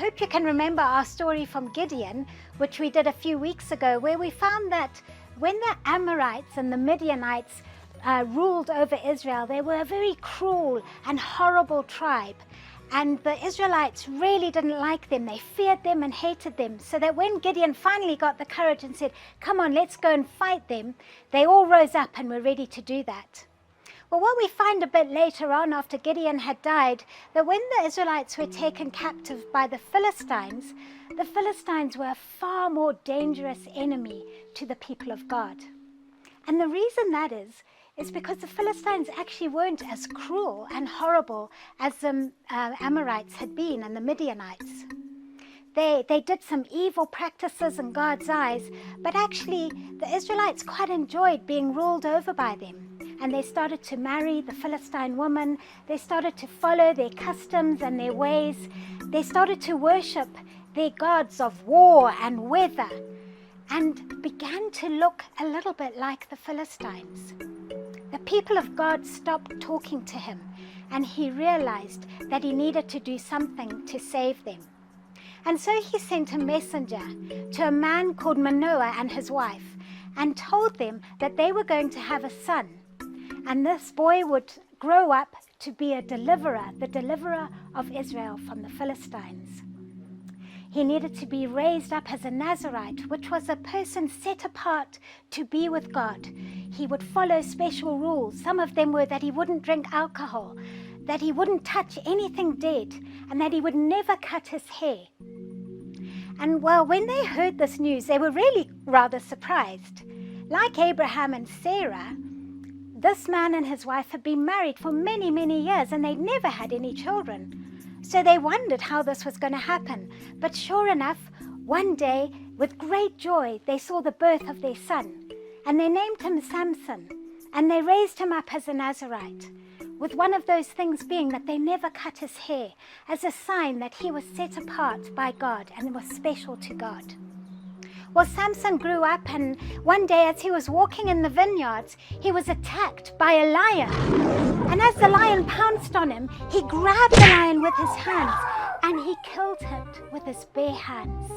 hope you can remember our story from Gideon, which we did a few weeks ago, where we found that when the Amorites and the Midianites ruled over Israel, they were a very cruel and horrible tribe. And the Israelites really didn't like them. They feared them and hated them. So that when Gideon finally got the courage and said, come on, let's go and fight them, they all rose up and were ready to do that. Well, what we find a bit later on, after Gideon had died, that when the Israelites were taken captive by the Philistines were a far more dangerous enemy to the people of God. And the reason that is because the Philistines actually weren't as cruel and horrible as the Amorites had been and the Midianites. They did some evil practices in God's eyes, but actually the Israelites quite enjoyed being ruled over by them. And they started to marry the Philistine woman. They started to follow their customs and their ways. They started to worship their gods of war and weather and began to look a little bit like the Philistines. The people of God stopped talking to him, and he realized that he needed to do something to save them. And so he sent a messenger to a man called Manoah and his wife and told them that they were going to have a son. And this boy would grow up to be a deliverer, the deliverer of Israel from the Philistines. He needed to be raised up as a Nazirite, which was a person set apart to be with God. He would follow special rules. Some of them were that he wouldn't drink alcohol, that he wouldn't touch anything dead, and that he would never cut his hair. And well, when they heard this news, they were really rather surprised. Like Abraham and Sarah, this man and his wife had been married for many, many years, and they'd never had any children. So they wondered how this was going to happen. But sure enough, one day, with great joy, they saw the birth of their son. And they named him Samson. And they raised him up as a Nazirite, with one of those things being that they never cut his hair, as a sign that he was set apart by God and was special to God. Well, Samson grew up, and one day as he was walking in the vineyards, he was attacked by a lion. And as the lion pounced on him, he grabbed the lion with his hands and he killed it with his bare hands.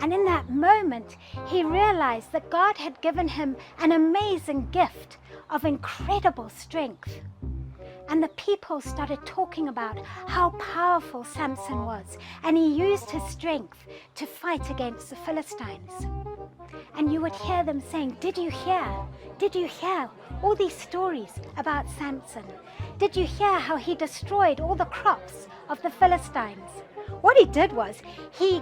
And in that moment, he realized that God had given him an amazing gift of incredible strength. And the people started talking about how powerful Samson was, and he used his strength to fight against the Philistines. And you would hear them saying, did you hear? Did you hear all these stories about Samson? Did you hear how he destroyed all the crops of the Philistines? What he did was he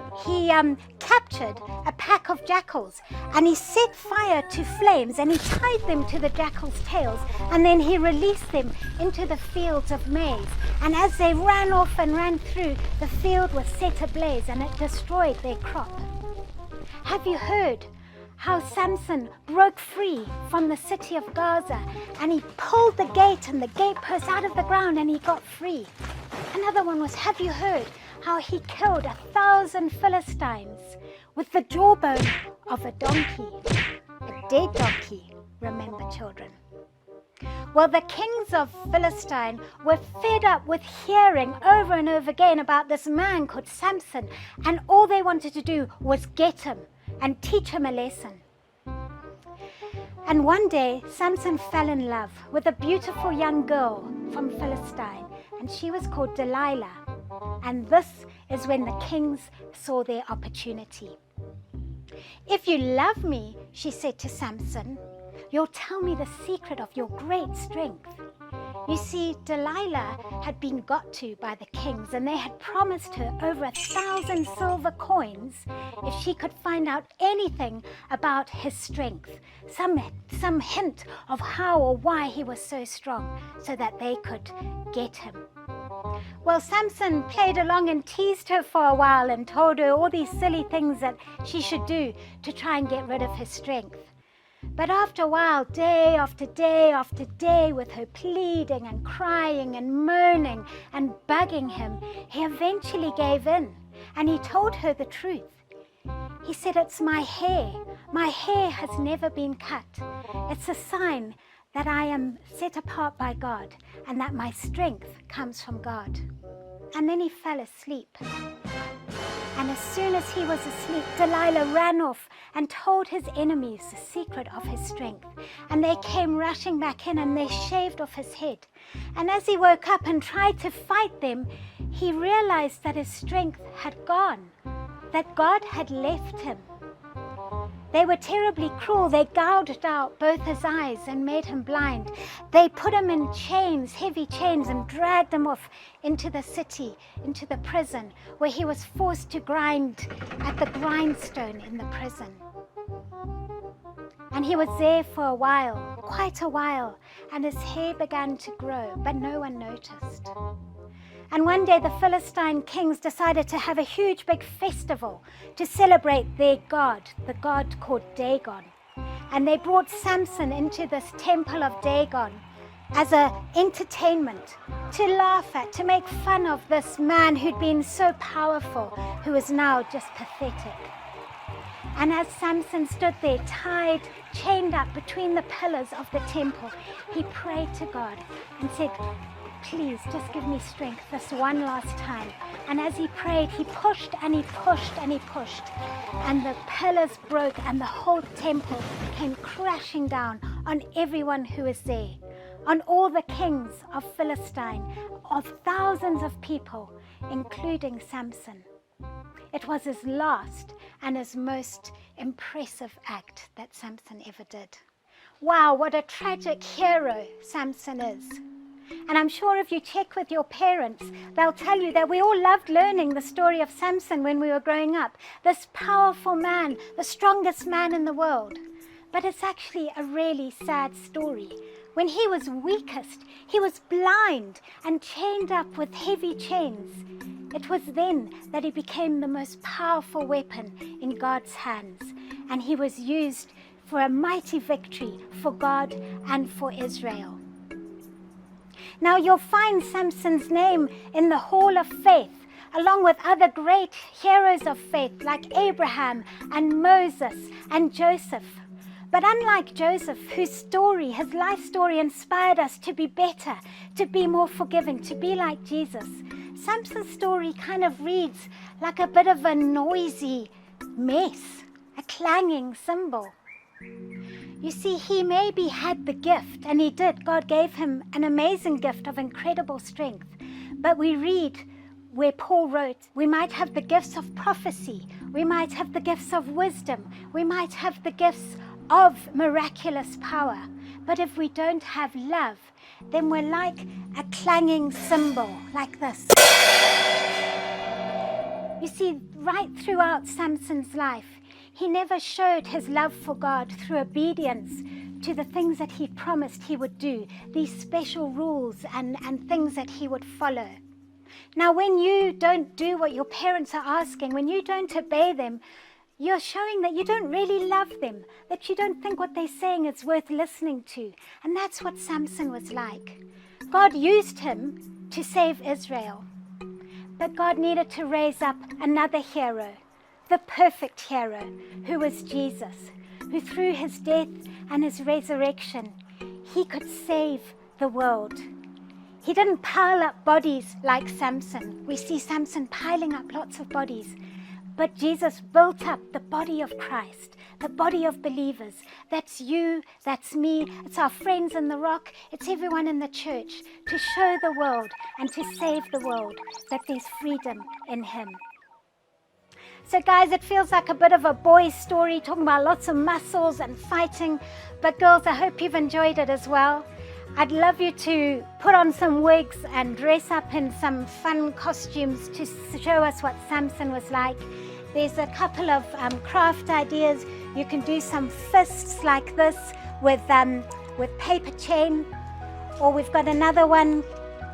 captured a pack of jackals, and he set fire to flames, and he tied them to the jackals' tails, and then he released them into the fields of maize. And as they ran off and ran through, the field was set ablaze and it destroyed their crop. Have you heard how Samson broke free from the city of Gaza, and he pulled the gate and the gatepost out of the ground and he got free? Another one was, have you heard how he killed 1,000 Philistines with the jawbone of a donkey, a dead donkey, remember children. Well, the kings of Philistine were fed up with hearing over and over again about this man called Samson, and all they wanted to do was get him and teach him a lesson. And one day, Samson fell in love with a beautiful young girl from Philistine, and she was called Delilah. And this is when the kings saw their opportunity. If you love me, she said to Samson, you'll tell me the secret of your great strength. You see, Delilah had been got to by the kings, and they had promised her over 1,000 silver coins if she could find out anything about his strength, some hint of how or why he was so strong, so that they could get him. Well, Samson played along and teased her for a while and told her all these silly things that she should do to try and get rid of his strength. But after a while, day after day after day, with her pleading and crying and moaning and bugging him, he eventually gave in, and he told her the truth. He said, it's my hair. My hair has never been cut. It's a sign that I am set apart by God and that my strength comes from God. And then he fell asleep. And as soon as he was asleep, Delilah ran off and told his enemies the secret of his strength. And they came rushing back in and they shaved off his head. And as he woke up and tried to fight them, he realized that his strength had gone, that God had left him. They were terribly cruel. They gouged out both his eyes and made him blind. They put him in chains, heavy chains, and dragged him off into the city, into the prison, where he was forced to grind at the grindstone in the prison. And he was there for a while, quite a while, and his hair began to grow, but no one noticed. And one day the Philistine kings decided to have a huge big festival to celebrate their god, the god called Dagon. And they brought Samson into this temple of Dagon as an entertainment, to laugh at, to make fun of this man who'd been so powerful, who is now just pathetic. And as Samson stood there, tied, chained up between the pillars of the temple, he prayed to God and said, "Please, just give me strength this one last time." And as he prayed, he pushed and he pushed and he pushed. And the pillars broke and the whole temple came crashing down on everyone who was there, on all the kings of Philistine, of thousands of people, including Samson. It was his last and his most impressive act that Samson ever did. Wow, what a tragic hero Samson is. And I'm sure if you check with your parents, they'll tell you that we all loved learning the story of Samson when we were growing up. This powerful man, the strongest man in the world. But it's actually a really sad story. When he was weakest, he was blind and chained up with heavy chains. It was then that he became the most powerful weapon in God's hands. And he was used for a mighty victory for God and for Israel. Now you'll find Samson's name in the Hall of Faith, along with other great heroes of faith like Abraham and Moses and Joseph. But unlike Joseph, whose story, his life story, inspired us to be better, to be more forgiving, to be like Jesus, Samson's story kind of reads like a bit of a noisy mess, a clanging cymbal. You see, he maybe had the gift, and he did. God gave him an amazing gift of incredible strength. But we read where Paul wrote, we might have the gifts of prophecy, we might have the gifts of wisdom, we might have the gifts of miraculous power. But if we don't have love, then we're like a clanging cymbal, like this. You see, right throughout Samson's life, he never showed his love for God through obedience to the things that he promised he would do, these special rules and things that he would follow. Now, when you don't do what your parents are asking, when you don't obey them, you're showing that you don't really love them, that you don't think what they're saying is worth listening to. And that's what Samson was like. God used him to save Israel, but God needed to raise up another hero, the perfect hero, who was Jesus, who through his death and his resurrection, he could save the world. He didn't pile up bodies like Samson. We see Samson piling up lots of bodies. But Jesus built up the body of Christ, the body of believers. That's you, that's me, it's our friends in the rock, it's everyone in the church, to show the world and to save the world that there's freedom in him. So guys, it feels like a bit of a boy's story, talking about lots of muscles and fighting. But girls, I hope you've enjoyed it as well. I'd love you to put on some wigs and dress up in some fun costumes to show us what Samson was like. There's a couple of craft ideas. You can do some fists like this with paper chain. Or we've got another one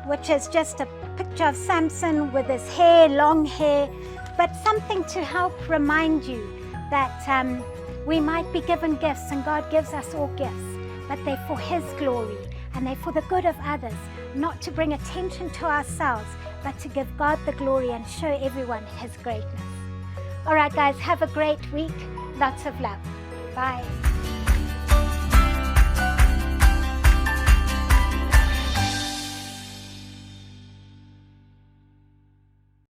which is just a picture of Samson with his hair, long hair. But something to help remind you that we might be given gifts, and God gives us all gifts, but they're for his glory and they're for the good of others, not to bring attention to ourselves, but to give God the glory and show everyone his greatness. All right, guys, have a great week. Lots of love. Bye.